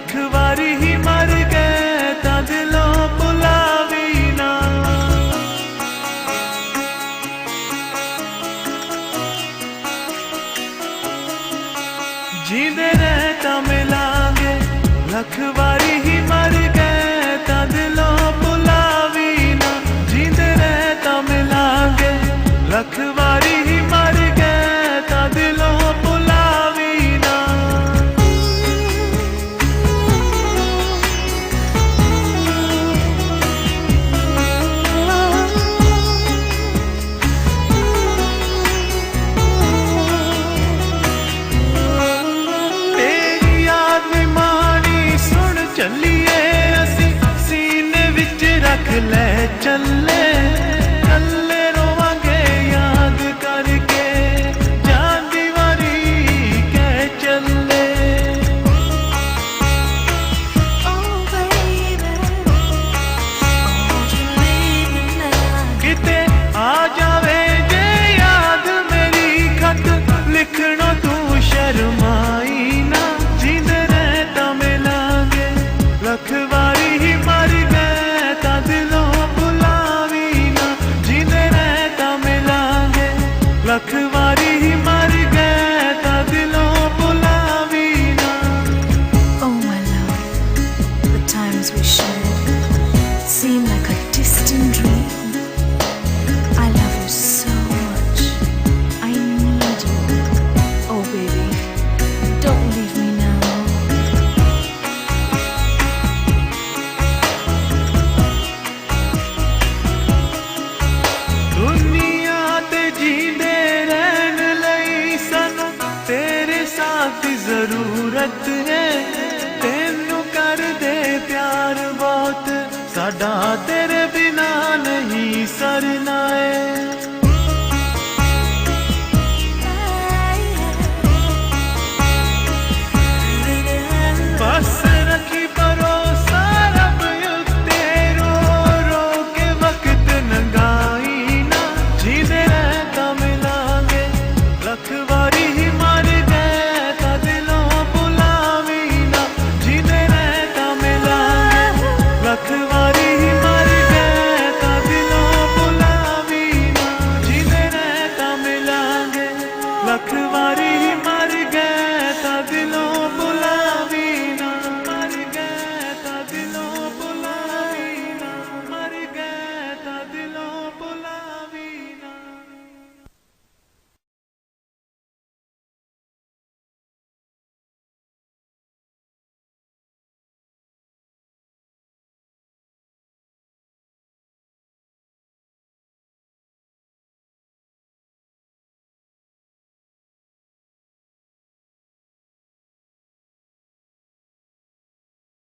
लख वारी ही मर गए तां दिलों भुलावी ना। जींदे रह तां मिलांगे लख वारी ही मर गए तां दिलों भुलावी ना। जींदे रह तां मिलांगे लख वारी ही मर गए तां दिलों भुलावी ना। तेरी याद नी मानी सुन चलिए असी सीने विच रख ले चले। कल्ले रोवांगे याद करके जांदी वारी कह चले। Oh baby, won't you leave me now? किते आ जावे जे याद मेरी खत लिखणों तू शर्माई ना। जींदे रह तां मिलांगे लख वारी ही मर गए तां दिलों भुलावी ना। जींदे रह तां मिलांगे लख वारी ही मर गए तां दिलों भुलावी ना। Oh my love, the times we shared seem like a distant dream. I love you so much, I need you. Oh baby, don't leave me now. दुनिया ते जींदे रहन लई सानू तेरे साथ दी जरूरत है। तेनू कर दे प्यार बहुत साडा तेरे बिना नहीं सरना है। बस रखी भरोसा रब उत्ते रो रो के वक्त नंगाई ना। जींदे रह तां मिलांगे लख वारी ही मर गए तां दिलों भुलावी ना। जींदे रह तां मिलांगे लख वारी ही मर गए तां दिलों भुलावी ना। जींदे रह तां मिलांगे लख वारी ही मर गए